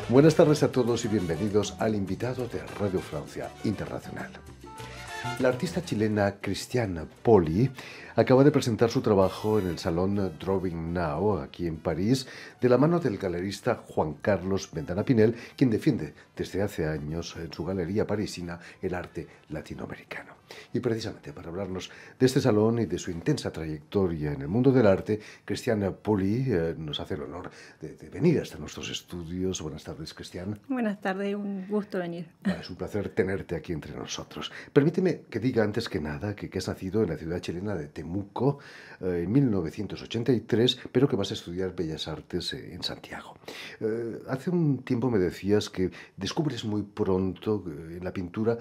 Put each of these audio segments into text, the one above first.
Buenas tardes a todos y bienvenidos al invitado de Radio Francia Internacional. La artista chilena Christiane Poli acaba de presentar su trabajo en el Salón Drawing Now, aquí en París, de la mano del galerista Juan Carlos Ventana Pinel, quien defiende desde hace años en su galería parisina el arte latinoamericano. Y precisamente para hablarnos de este salón y de su intensa trayectoria en el mundo del arte, Christiane Poli nos hace el honor de venir hasta nuestros estudios. Buenas tardes, Christiane. Buenas tardes, un gusto venir. Es un placer tenerte aquí entre nosotros. Permíteme que diga antes que nada que has nacido en la ciudad chilena de Temuco en 1983, pero que vas a estudiar Bellas Artes en Santiago. Hace un tiempo me decías que descubres muy pronto en la pintura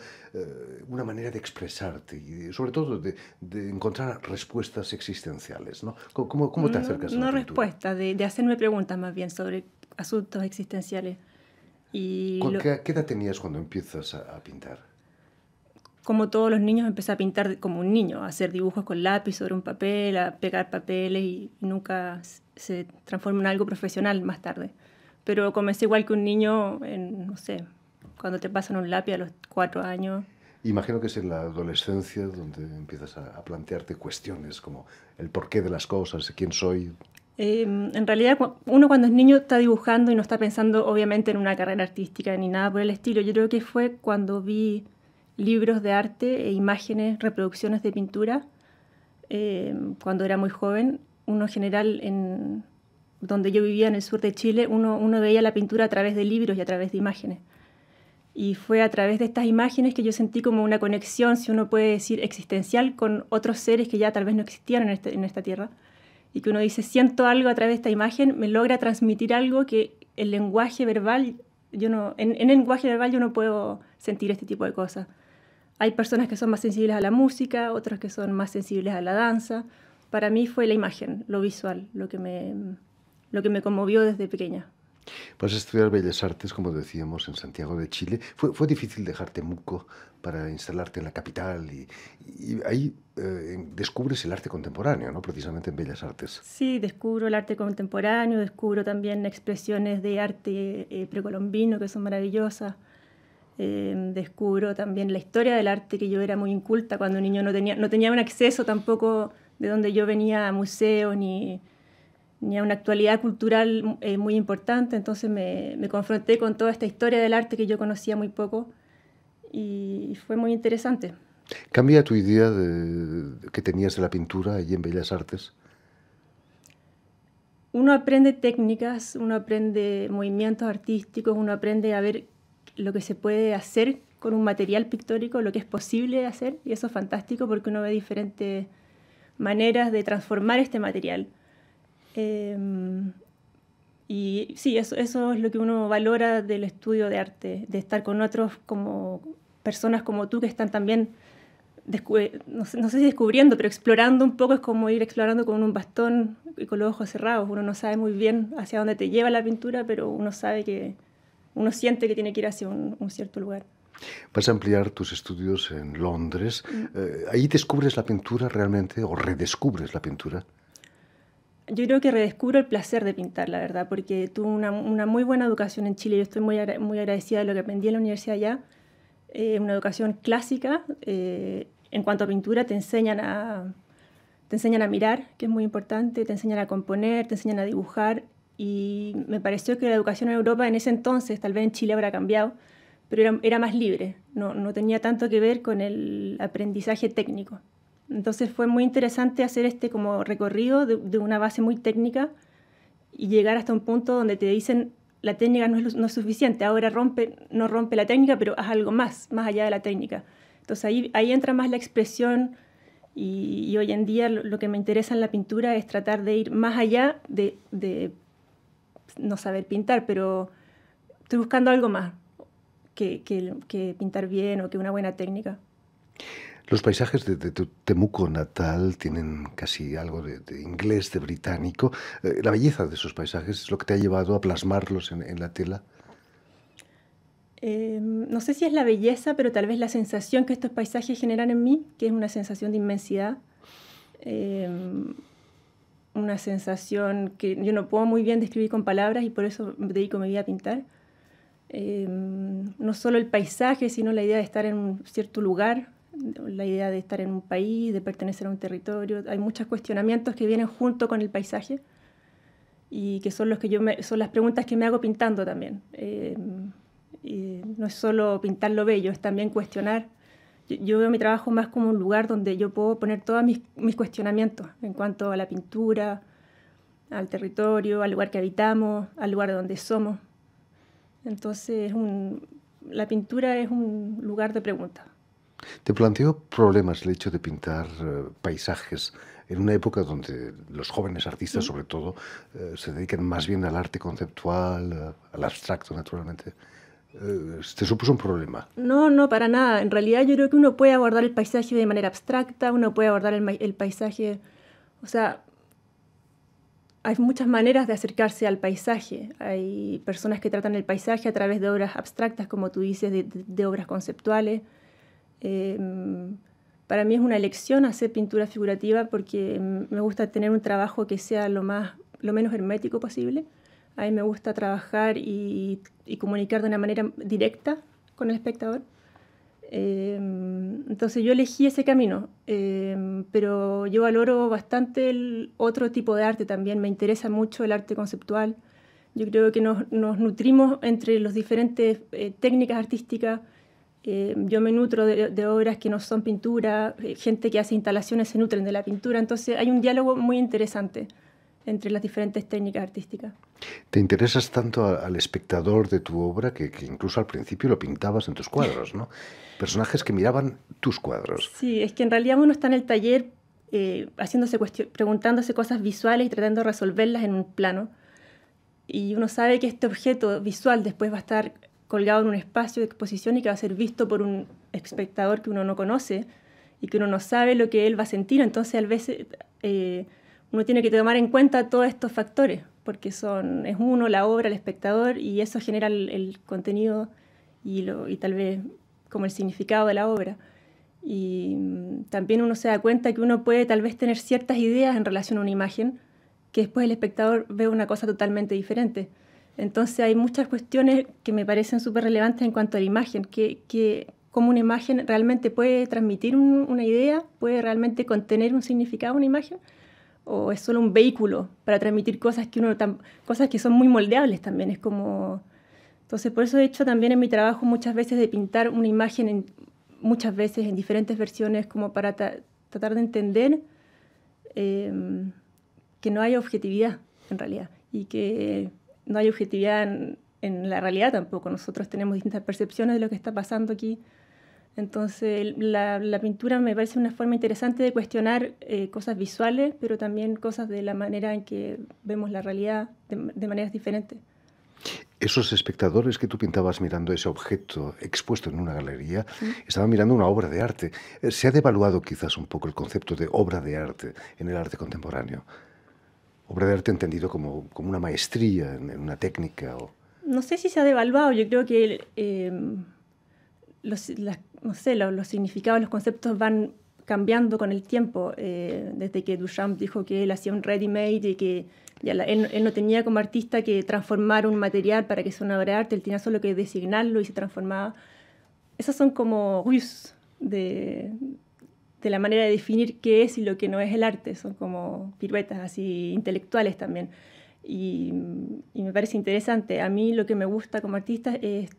una manera de expresarte y sobre todo de encontrar respuestas existenciales, ¿no? ¿Cómo te acercas a la pintura? No respuestas, de hacerme preguntas más bien sobre asuntos existenciales. ¿Qué edad tenías cuando empiezas a pintar? Como todos los niños, empecé a pintar como un niño, a hacer dibujos con lápiz sobre un papel, a pegar papeles y nunca se transformó en algo profesional más tarde. Pero comencé igual que un niño, no sé, cuando te pasan un lápiz a los 4 años. Imagino que es en la adolescencia donde empiezas a plantearte cuestiones como el porqué de las cosas, quién soy. En realidad, uno cuando es niño está dibujando y no está pensando obviamente en una carrera artística ni nada por el estilo. Yo creo que fue cuando vi libros de arte e imágenes, reproducciones de pintura, cuando era muy joven. Uno en general, donde yo vivía en el sur de Chile, uno veía la pintura a través de libros y a través de imágenes. Y fue a través de estas imágenes que yo sentí como una conexión, si uno puede decir, existencial con otros seres que ya tal vez no existían en esta tierra. Y que uno dice, siento algo a través de esta imagen, me logra transmitir algo que el lenguaje verbal, en el lenguaje verbal yo no puedo sentir este tipo de cosas. Hay personas que son más sensibles a la música, otros que son más sensibles a la danza. Para mí fue la imagen, lo visual, lo que me conmovió desde pequeña. Vas a estudiar Bellas Artes, como decíamos, en Santiago de Chile. ¿Fue difícil dejar Temuco para instalarte en la capital? Y ahí descubres el arte contemporáneo, ¿no? Precisamente en Bellas Artes. Sí, descubro el arte contemporáneo, descubro también expresiones de arte precolombino que son maravillosas. Descubro también la historia del arte, que yo era muy inculta cuando niño, no tenía un acceso tampoco de donde yo venía a museos ni a una actualidad cultural muy importante. Entonces me confronté con toda esta historia del arte que yo conocía muy poco y fue muy interesante. ¿Cambia tu idea que tenías de la pintura allí en Bellas Artes? Uno aprende técnicas, uno aprende movimientos artísticos, uno aprende a ver lo que se puede hacer con un material pictórico, lo que es posible hacer, y eso es fantástico porque uno ve diferentes maneras de transformar este material. Y sí, eso es lo que uno valora del estudio de arte, de estar con otros como personas como tú que están también, no sé si descubriendo, pero explorando un poco. Es como ir explorando con un bastón y con los ojos cerrados. Uno no sabe muy bien hacia dónde te lleva la pintura, pero uno siente que tiene que ir hacia un cierto lugar. Vas a ampliar tus estudios en Londres. ¿Ahí descubres la pintura realmente o redescubres la pintura? Yo creo que redescubro el placer de pintar, la verdad, porque tuve una muy buena educación en Chile. Yo estoy muy agradecida de lo que aprendí en la universidad allá. Una educación clásica. En cuanto a pintura, te enseñan a mirar, que es muy importante, te enseñan a componer, te enseñan a dibujar. Y me pareció que la educación en Europa en ese entonces, tal vez en Chile habrá cambiado, pero era más libre. No tenía tanto que ver con el aprendizaje técnico. Entonces fue muy interesante hacer este como recorrido de una base muy técnica y llegar hasta un punto donde te dicen la técnica no es suficiente, ahora no rompe la técnica, pero haz algo más allá de la técnica. Entonces ahí entra más la expresión y hoy en día lo que me interesa en la pintura es tratar de ir más allá de no saber pintar, pero estoy buscando algo más que pintar bien o que una buena técnica. Los paisajes de tu Temuco natal tienen casi algo de inglés, de británico. La belleza de esos paisajes es lo que te ha llevado a plasmarlos en la tela. No sé si es la belleza, pero tal vez la sensación que estos paisajes generan en mí, que es una sensación de inmensidad, una sensación que yo no puedo muy bien describir con palabras y por eso me dedico mi vida a pintar. No solo el paisaje, sino la idea de estar en un cierto lugar, la idea de estar en un país, de pertenecer a un territorio. Hay muchos cuestionamientos que vienen junto con el paisaje y que son, son las preguntas que me hago pintando también. Y no es solo pintar lo bello, es también cuestionar. Yo veo mi trabajo más como un lugar donde yo puedo poner todos mis cuestionamientos en cuanto a la pintura, al territorio, al lugar que habitamos, al lugar donde somos. Entonces, la pintura es un lugar de preguntas. ¿Te planteó problemas el hecho de pintar paisajes en una época donde los jóvenes artistas, sobre todo, se dedican más bien al arte conceptual, al abstracto, naturalmente? ¿Te supuso un problema? No, no, para nada. En realidad yo creo que uno puede abordar el paisaje de manera abstracta, uno puede abordar el paisaje, o sea, hay muchas maneras de acercarse al paisaje. Hay personas que tratan el paisaje a través de obras abstractas, como tú dices, de obras conceptuales. Para mí es una elección hacer pintura figurativa porque me gusta tener un trabajo que sea lo menos hermético posible. A mí me gusta trabajar y comunicar de una manera directa con el espectador. Entonces yo elegí ese camino, pero yo valoro bastante el otro tipo de arte también. Me interesa mucho el arte conceptual. Yo creo que nos nutrimos entre las diferentes técnicas artísticas. Yo me nutro de obras que no son pintura, gente que hace instalaciones se nutren de la pintura. Entonces hay un diálogo muy interesante entre las diferentes técnicas artísticas. Te interesas tanto al espectador de tu obra que incluso al principio lo pintabas en tus cuadros, ¿no? Personajes que miraban tus cuadros. Sí, es que en realidad uno está en el taller preguntándose cosas visuales y tratando de resolverlas en un plano. Y uno sabe que este objeto visual después va a estar colgado en un espacio de exposición y que va a ser visto por un espectador que uno no conoce y que uno no sabe lo que él va a sentir. Entonces, a veces uno tiene que tomar en cuenta todos estos factores, porque es uno, la obra, el espectador, y eso genera el contenido y tal vez como el significado de la obra. Y también uno se da cuenta que uno puede tal vez tener ciertas ideas en relación a una imagen, que después el espectador ve una cosa totalmente diferente. Entonces hay muchas cuestiones que me parecen súper relevantes en cuanto a la imagen, que cómo una imagen realmente puede transmitir una idea, puede realmente contener un significado una imagen, o es solo un vehículo para transmitir cosas cosas que son muy moldeables también. Es como... Entonces, por eso he hecho también en mi trabajo muchas veces de pintar una imagen muchas veces en diferentes versiones, como para tratar de entender que no hay objetividad en realidad, y que no hay objetividad en la realidad tampoco. Nosotros tenemos distintas percepciones de lo que está pasando aquí. Entonces, la pintura me parece una forma interesante de cuestionar cosas visuales, pero también cosas de la manera en que vemos la realidad de maneras diferentes. Esos espectadores que tú pintabas mirando ese objeto expuesto en una galería, estaban mirando una obra de arte. ¿Se ha devaluado quizás un poco el concepto de obra de arte en el arte contemporáneo? Obra de arte entendido como una maestría en una técnica. No sé si se ha devaluado. Yo creo que no sé, los significados, los conceptos van cambiando con el tiempo. Desde que Duchamp dijo que él hacía un ready-made y que él no tenía como artista que transformar un material para que sea una obra de arte, él tenía solo que designarlo y se transformaba. Esos son como ruses de la manera de definir qué es y lo que no es el arte. Son como piruetas así intelectuales también. Y me parece interesante. A mí lo que me gusta como artista es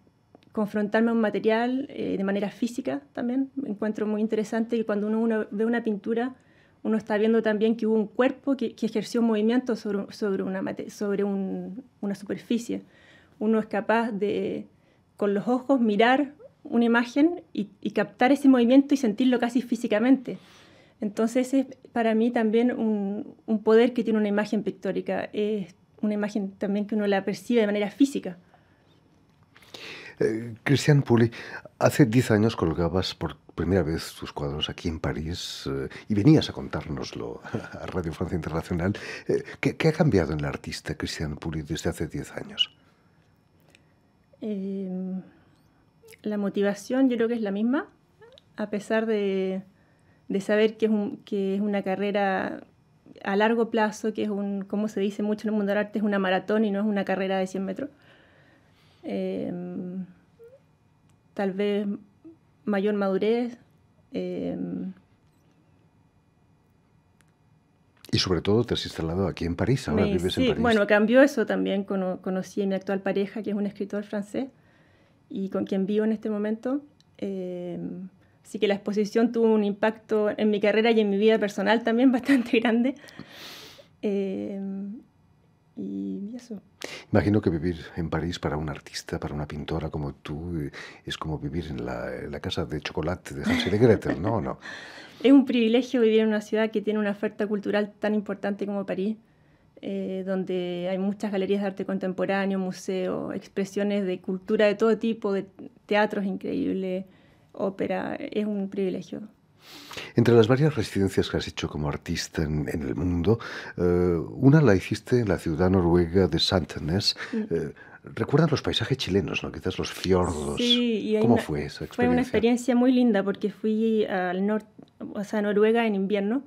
confrontarme a un material de manera física también. Me encuentro muy interesante que cuando uno ve una pintura, uno está viendo también que hubo un cuerpo que ejerció un movimiento sobre una superficie. Uno es capaz de, con los ojos, mirar una imagen y captar ese movimiento y sentirlo casi físicamente. Entonces es para mí también un poder que tiene una imagen pictórica. Es una imagen también que uno la percibe de manera física. Christiane Pully, hace 10 años colgabas por primera vez tus cuadros aquí en París y venías a contárnoslo a Radio Francia Internacional. ¿Qué ha cambiado en la artista Christiane Pully desde hace 10 años? La motivación yo creo que es la misma, a pesar de saber que es una carrera a largo plazo, que es como se dice mucho en el mundo del arte, es una maratón y no es una carrera de 100 metros. tal vez mayor madurez. Y sobre todo te has instalado aquí en París, ahora vives en Sí, París. bueno, cambió eso también. Conocí a mi actual pareja, que es un escritor francés, y con quien vivo en este momento. Así que la exposición tuvo un impacto en mi carrera y en mi vida personal también bastante grande. Y eso. Imagino que vivir en París para un artista, para una pintora como tú, es como vivir en la casa de chocolate de Hansel y Gretel, ¿no? ¿O no? Es un privilegio vivir en una ciudad que tiene una oferta cultural tan importante como París, donde hay muchas galerías de arte contemporáneo, museos, expresiones de cultura de todo tipo, de teatros increíbles, ópera. Es un privilegio. Entre las varias residencias que has hecho como artista en el mundo, una la hiciste en la ciudad noruega de Sandnes. Recuerdan los paisajes chilenos, ¿no? Quizás los fiordos. Sí, y ¿Cómo fue esa experiencia? fue una experiencia muy linda porque fui al norte, o sea, a Noruega en invierno.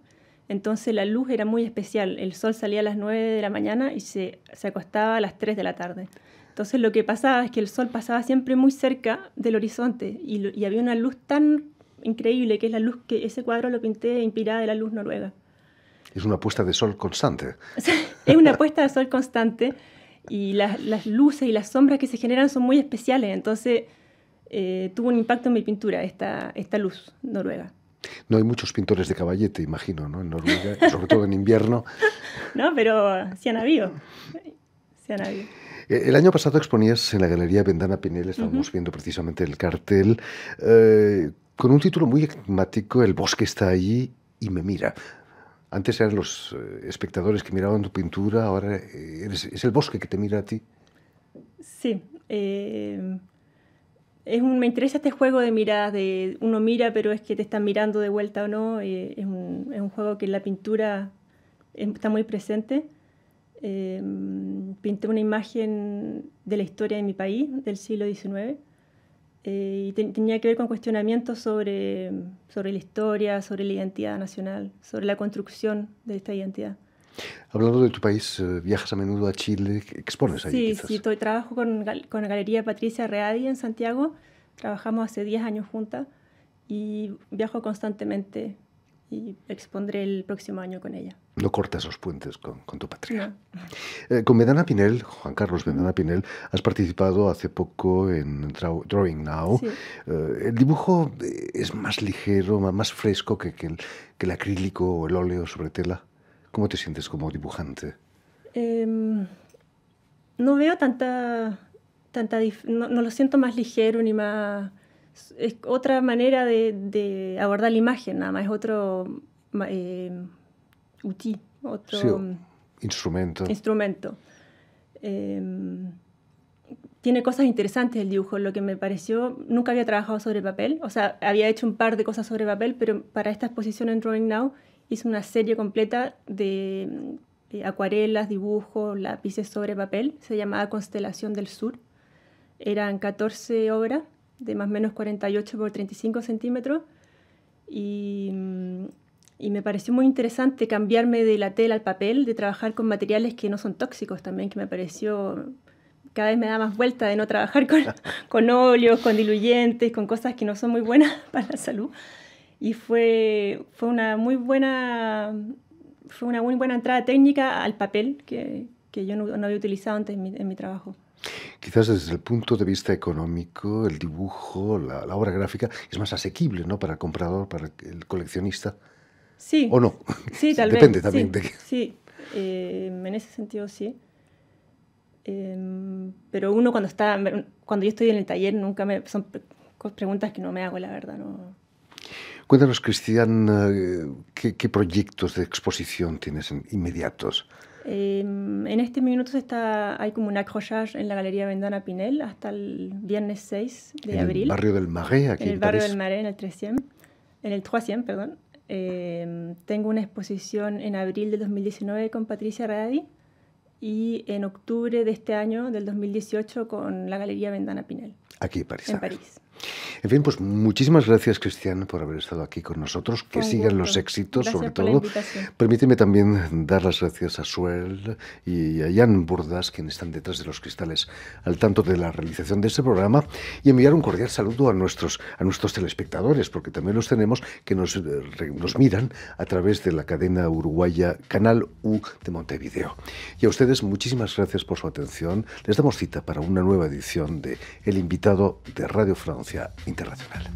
Entonces la luz era muy especial. El sol salía a las 9 de la mañana y se acostaba a las 3 de la tarde. Entonces lo que pasaba es que el sol pasaba siempre muy cerca del horizonte y había una luz tan increíble, que es la luz que ese cuadro lo pinté inspirada de la luz noruega. Es una puesta de sol constante. Es una puesta de sol constante y las luces y las sombras que se generan son muy especiales. Entonces tuvo un impacto en mi pintura esta luz noruega. No hay muchos pintores de caballete, imagino, ¿no? En Noruega, sobre todo en invierno. No, pero sí han habido. Sí han habido. El año pasado exponías en la Galería Vendana Pinel, estábamos viendo precisamente el cartel, con un título muy enigmático, El bosque está allí y me mira. Antes eran los espectadores que miraban tu pintura, ahora es el bosque que te mira a ti. Sí. Me interesa este juego de miradas, de uno mira, pero es que te están mirando de vuelta o no. Es un juego que en la pintura está muy presente. Pinté una imagen de la historia de mi país, del siglo XIX, y tenía que ver con cuestionamientos sobre la historia, sobre la identidad nacional, sobre la construcción de esta identidad. Hablando de tu país, viajas a menudo a Chile, expones allí quizás. Sí, trabajo con la Galería Patricia Readi en Santiago, trabajamos hace 10 años juntas y viajo constantemente y expondré el próximo año con ella. No cortas los puentes con tu patria. No. Con Vendana Pinel, Juan Carlos Vendana Pinel, has participado hace poco en Drawing Now. Sí. El dibujo es más ligero, más fresco que el acrílico o el óleo sobre tela. ¿Cómo te sientes como dibujante? No veo no lo siento más ligero ni más. Es otra manera de abordar la imagen, nada más, es otro outil, otro Sí, instrumento. Tiene cosas interesantes el dibujo, lo que me pareció, nunca había trabajado sobre papel, o sea, había hecho un par de cosas sobre papel, pero para esta exposición en Drawing Now hice una serie completa de acuarelas, dibujos, lápices sobre papel, se llamaba Constelación del Sur. Eran 14 obras de más o menos 48 por 35 centímetros y me pareció muy interesante cambiarme de la tela al papel, de trabajar con materiales que no son tóxicos también, que me pareció, cada vez me da más vuelta de no trabajar con óleos, con diluyentes, con cosas que no son muy buenas para la salud. Y fue una muy buena entrada técnica al papel que yo no había utilizado antes en mi trabajo. Quizás desde el punto de vista económico, el dibujo, la obra gráfica es más asequible, ¿no? Para el comprador, para el coleccionista. Sí. ¿O no? Sí, tal vez. Depende también de... Sí, en ese sentido sí. Pero uno cuando yo estoy en el taller, son preguntas que no me hago, la verdad, no. Cuéntanos, Cristian, ¿qué proyectos de exposición tienes inmediatos? En este minuto hay como un accrochage en la Galería Vendana Pinel hasta el viernes 6 de abril. En el barrio del Marais, aquí en París. En el barrio del Marais, en el 3e, perdón. Tengo una exposición en abril del 2019 con Patricia Readi y en octubre de este año, del 2018, con la Galería Vendana Pinel. Aquí en París. En París. En fin, pues muchísimas gracias, Cristian, por haber estado aquí con nosotros. Que Fue un sigan los gusto. éxitos, Gracias sobre por la todo. invitación. Permíteme también dar las gracias a Suel y a Jan Burdas, quienes están detrás de los cristales al tanto de la realización de este programa, y enviar un cordial saludo a nuestros telespectadores, porque también los tenemos que nos miran a través de la cadena uruguaya Canal U de Montevideo. Y a ustedes, muchísimas gracias por su atención. Les damos cita para una nueva edición de El Invitado de Radio Francia Internacional.